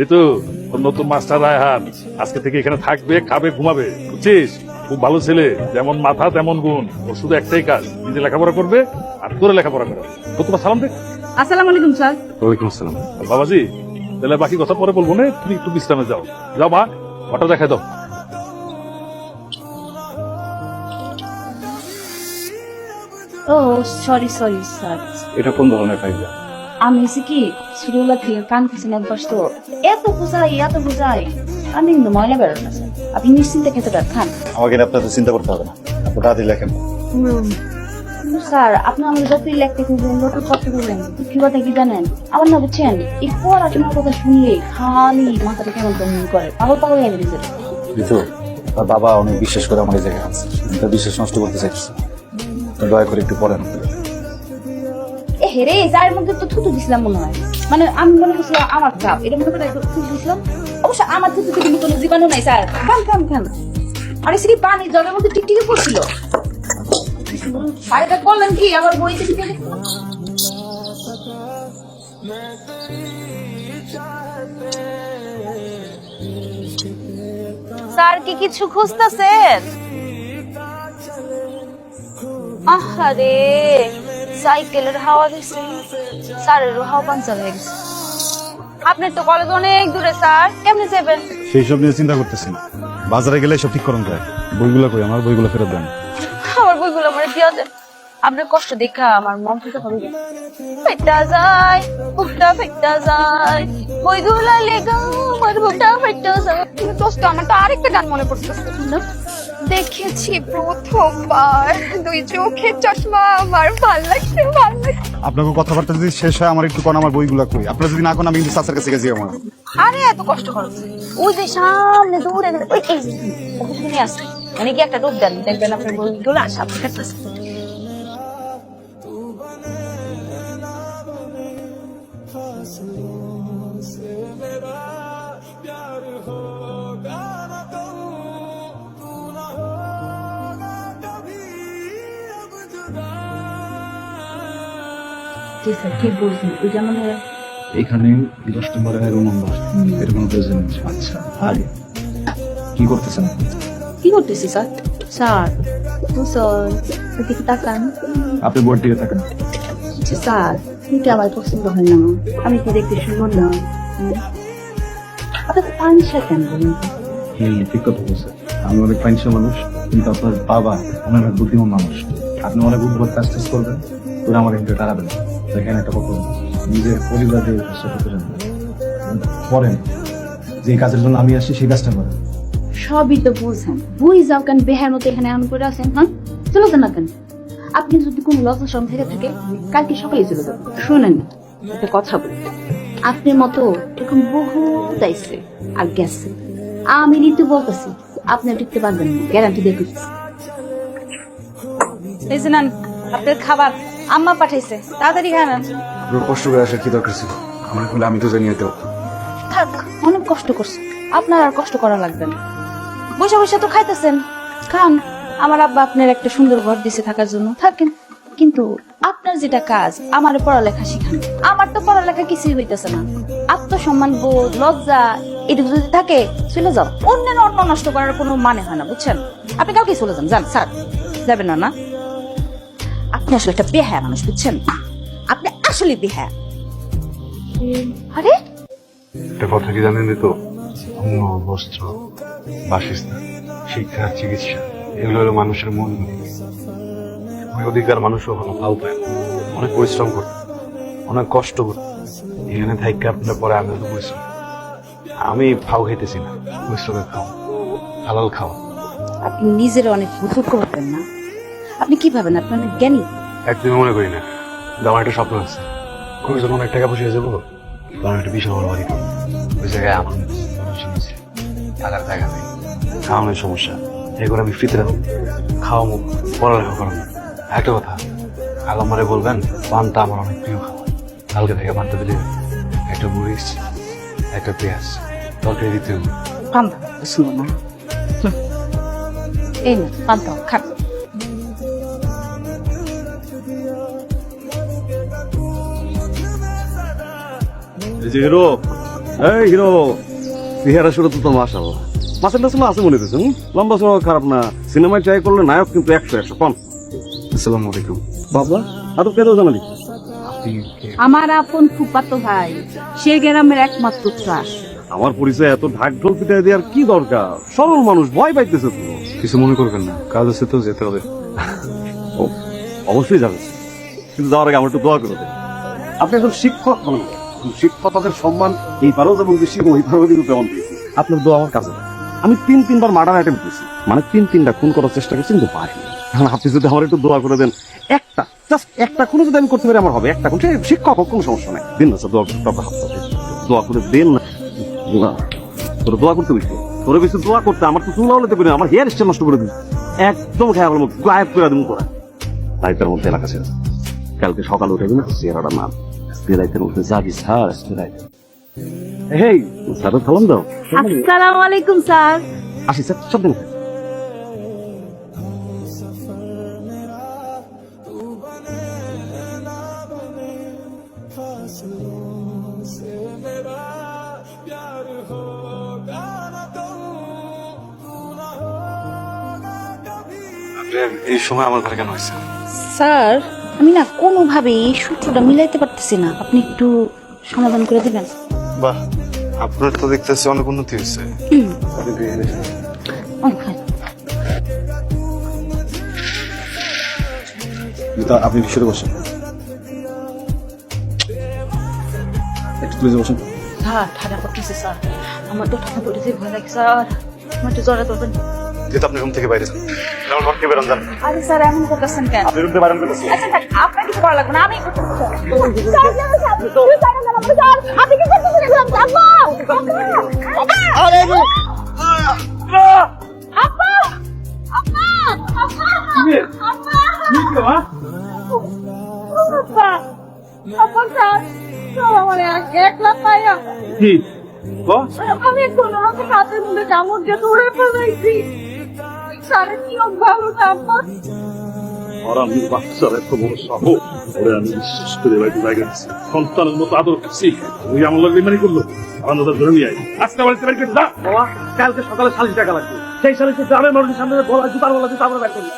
ঋতু, তোর নতুন মাস্টার রায়হান আজকে থেকে এখানে থাকবে, খাবে, ঘুমাবে, বুঝছিস? খুব ভালো ছেলে, যেমন মাথা তেমন গুণ। ওর শুধু একটাই কাজ, নিজে লেখাপড়া করবে আর তোরে লেখাপড়া করাবে। তো তোমার সালাম দে। আসসালামু আলাইকুম স্যার। ওয়ালাইকুম আসসালাম। বাবাজি, তাহলে বাকি কথা পরে বলবো না, তুমি একটু বিশ্রামে যাও। যাও মা, ওটা দেখাই দাও। ও সরি সরি স্যার, এটা কোন ধরনের ফাইল? আমি হচ্ছে কি ছোটবেলা থেকে কান খুঁজে অভ্যাস তো, এত বুঝাই কানে কিন্তু ময়লা বেরোয় না স্যার। আপনি নিশ্চিন্তে খেতে খান। আমাকে নিয়ে আপনাদের চিন্তা করতে হবে না, আপনি তাড়াতাড়ি লেখেন। কিন্তু স্যার, আপনি আমাদের যতই লেখতে খুঁজবেন যত কষ্ট করবেন, কি কথা কি জানেন? আমার না বুঝছেন, এই পড়াশোনার কথা শুনলে খালি মাথাটা কেমন কেমন করে, পাগল লাগে দিয়েছে। ঋতু, তার বাবা অনেক বিশ্বাস করে আমার এই জায়গায় আছে, তার বিশ্বাস নষ্ট করতে চাইছে। দয়া করে একটু পড়েন। এ হেরে, চায়ের মধ্যে তো থুতু দিছিলাম মনে হয়। মানে আমি মনে করছিলাম আমার কাপ, এটা মনে করে থুতু দিছিলাম। অবশ্য আমার থুতু থেকে কোনো জীবাণু নাই স্যার। খান। আর এসে কি পানি জলের মধ্যে টিকটিকি পড়ছিল। আরেকটা করলেন কি আমার বই থেকে স্যার কি কিছু খুঁজতেছেন? আহারে, সাইকেলের হাওয়া দিচ্ছে, স্যারেরও হাওয়া পাঞ্চার হয়ে গেছে। আপনার তো কলেজ অনেক দূরে স্যার, কেমনে যাবেন? সেই সব নিয়ে চিন্তা করতেছি না, বাজারে গেলে সব ঠিক করুন যায়। বইগুলো কই, আমার বইগুলো ফেরত দেন। আমার বইগুলো আমার দিয়া দেন। আপনার কষ্ট দেখা আমার মন থেকে হবে ফেটা যায়, বুকটা ফেটা যায়, বইগুলা লেগা আমার বুকটা ফেটা যায়। দোস্ত, আমার তো আরেকটা গান মনে পড়তেছে। দেখেছি প্রথমবার, দুই চোখের চশমা, আমার ভাল লাগছে। আপনাকে কথাবার্তা যদি শেষ হয়, আমার একটু কোন আমার বইগুলো কই। আপনারা যদি না কোন, আমি কিন্তু চাচার কাছে গেছি। আমার আরে এত কষ্ট করো, ওই যে সামনে দূরে ওই এই ওখানে আছে, মানে কি একটা রূপ দেন, দেখবেন আপনার বইগুলো সামনে কাটতেছে। ঠিক বলছেন, ওই যেমন এখানে 10 নম্বরের রুম নাম্বার এরকম প্রয়োজন। আচ্ছা, আর কি করতেছেন? কি করতেছি স্যার? স্যার তো স্যার ওদিকে তাকান। আপনি বোর্ড দিকে থাকেন। স্যার এটা আমার পছন্দ হয় না, আমি তো দেখতে সুন্দর না। আপনার পাঞ্চা কেন বলুন? ঠিক কথা বলছেন। আমি অনেক ফাইন্যান্সিয়াল মানুষ, কিন্তু আপনার বাবা অনেক বুদ্ধিমান মানুষ। আপনি অনেক বুদ্ধিমান কাজ টাজ করবেন, ওরা আমার কিন্তু টাকাবেন। দেখেন একটা কথা, নিজের পরিবারের কাজটা করেন, করেন যে কাজের জন্য আমি আসি সেই কাজটা করেন। সবই তো বুঝেন, বুঝ যাও কেন বেহার মতো এখানে আন করে আছেন? হ্যাঁ, চলে যান না কেন? আপনি যদি কোনো লজ্জা শরম থেকে থাকে, কালকে সকালে চলে যাবেন। শোনেন, একটা কথা বলি, আপনার মতো এরকম বহু যাইছে আর গেছে। আমি ঋতু বলতেছি, আপনি টিকতে পারবেন না, গ্যারান্টি দিয়ে দিচ্ছি। এই যে নেন আপনার খাবার, আম্মা পাঠাইছে, তাড়াতাড়ি খান। আপনার কষ্ট করে আসার কি দরকার ছিল? আমার বলে আমি তো জানিয়ে দেবো। থাক, অনেক কষ্ট করছে, আপনার আর কষ্ট করা লাগবে না। বসে তো খাইতেছেন, খান। আমার আব্বা আপনার একটা সুন্দর ঘর দিছে থাকার জন্য, থাকেন। কিন্তু আপনার যেটা কাজ, আমার পড়ালেখা শিখান। আমার তো পড়ালেখা কিছুই হইতেছে না। আত্মসম্মান বোধ, লজ্জা এটুকু যদি থাকে, চলে যাও। অন্যের অন্ন নষ্ট করার কোনো মানে হয় না, বুঝছেন? আপনি কাউকে চলে যান, যান স্যার। যাবেন না? আপনি আসলে একটা বেহায়া মানুষ, বুঝছেন? আপনি আসলে বেহায়া। আরে একটা কথা কি জানেন তো, অন্ন, বস্ত্র, বাসস্থান, শিক্ষা, চিকিৎসা, এগুলো হলো মানুষের মূল। ওই অধিকার মানুষ কখনো পাও পায় না। অনেক পরিশ্রম করতে, অনেক কষ্ট করতে। এখানে থাইকে আপনার পরে আমি তো পরিশ্রম, আমি ফাও খাইতেছি না, পরিশ্রমের খাও, হালাল খাও। আপনি নিজের অনেক বুঝুক করবেন না। আপনি কি ভাবেন আপনি অনেক জ্ঞানী? একদমই মনে করি না। কিন্তু আমার একটা স্বপ্ন আছে, খুবই যখন অনেক টাকা পয়সা হয়ে যাবো, তখন একটা বিশাল বড় বাড়ি পাবো। ওই জায়গায় আমার টাকার জায়গা নেই, খাওয়ানোর সমস্যা, এগুলো আমি ফিতে রাখবো, খাওয়াবো, পড়ালেখা করাবো। একটা কথা, কাল আমারে বলবেন পানটা আমার অনেক প্রিয় খাবার। কালকে থেকে পানটা দিলে একটা মরিচ, একটা পেঁয়াজ তরকারি দিতে হবে। পান্তা শুনো না, এই না পান্তা খান। এই যে হিরো, এই হিরো চেহারা শুরু তো মাশাআল্লাহ মাসের টাসেল আছে মনে হচ্ছে লম্বা সময় খারাপ না সিনেমায় ট্রাই করলে নায়ক কিন্তু 100 কম। আসসালামু আলাইকুম বাবা আদব কেন জানালি আমার আপন ফুপাতো ভাই সে গ্রামের একমাত্র ত্রাস। আমার পরিচয় এত ঢাক ঢোল পিটাই দেওয়ার কি দরকার সরল মানুষ ভয় পাইতেছে তো কিছু মনে করবেন না, কাজ আছে তো যেতে হবে। ও, অবশ্যই যাবে কিন্তু যাওয়ার আগে আমার একটু দোয়া করে দেন। আপনি একজন শিক্ষক মানুষ শিক্ষকতাদের সম্মান এই পারও যেমন বেশি ওই পারও কিন্তু তেমন বেশি আপনার দোয়া আমার কাছে আমি 3-3বার মার্ডার অ্যাটেম্প করছি মানে 3-3টা খুন করার চেষ্টা করছি কিন্তু পারিনি। এখন আপনি যদি আমার একটু দোয়া করে দেন একটা জাস্ট একটা খুন যদি আমি করতে পারি আমার হবে একটা খুন সে শিক্ষক হোক কোনো সমস্যা নাই দিন না স্যার দোয়া করতে আপনার হাত দোয়া করে দেন না তোর দোয়া করতে বুঝতে তোর বেশি দোয়া করতে আমার তো চুলা হলে দেবে আমার হেয়ার স্টাইল নষ্ট করে দিন একদম খেয়ে আমার মুখ গায়েব করে দিন করা দায়িত্বের মধ্যে এলাকা ছিল কালকে সকালে উঠে গেলে চেহারাটা নাম দায়িত্বের মধ্যে যাবি স্যার এই স্যার সালাম দাও আসসালামু আলাইকুম স্যার। আসি স্যার সব দিন এই সময় আমার ঘরে কেন হয়েছে? স্যার আমি না কোনোভাবে এই সূত্রটা মিলাইতে পারতেছি না, আপনি একটু সমাধান করে দিবেন। বাহ, আপনার তো দেখতেছি অনেক উন্নতি হয়েছে। আপনি ভিতরে বসেন একটু প্লিজে বসেন। স্যার ঠান্ডা পড়তেছে স্যার, আমার তো ঠান্ডা পড়তেছে, ভয় লাগে স্যার, আমার একটু জ্বরে ধরবেন। যেহেতু আপনি রুম থেকে বাইরে যান আমার ঘর থেকে বেরোন যান। আরে স্যার এমন করতেছেন কেন? আপনি রুম থেকে বাইরে করতেছেন আচ্ছা থাক, আপনার কিছু করা লাগবে না, আমি করতেছি। আমি কোনো রকম হাতের মধ্যে কামড় দিয়ে দৌড়ে ফেলাইছি, স্যার কি ভালো না আমার। আর আমি বাচ্চার এত বড় সাহস ওরে আমি বিশ্বাস করে বাড়িতে জায়গা দিচ্ছি সন্তানের মতো আদর করছি ওই আমার লোক বেমানি করলো আমার ধরে নিয়ে আই আজকে বাড়িতে বাড়ি করে যা বাবা কালকে সকালে 40 টাকা লাগবে সেই 40 গ্রামের মানুষের সামনে বলা জুতার বলা জুতা আমরা ব্যাক করি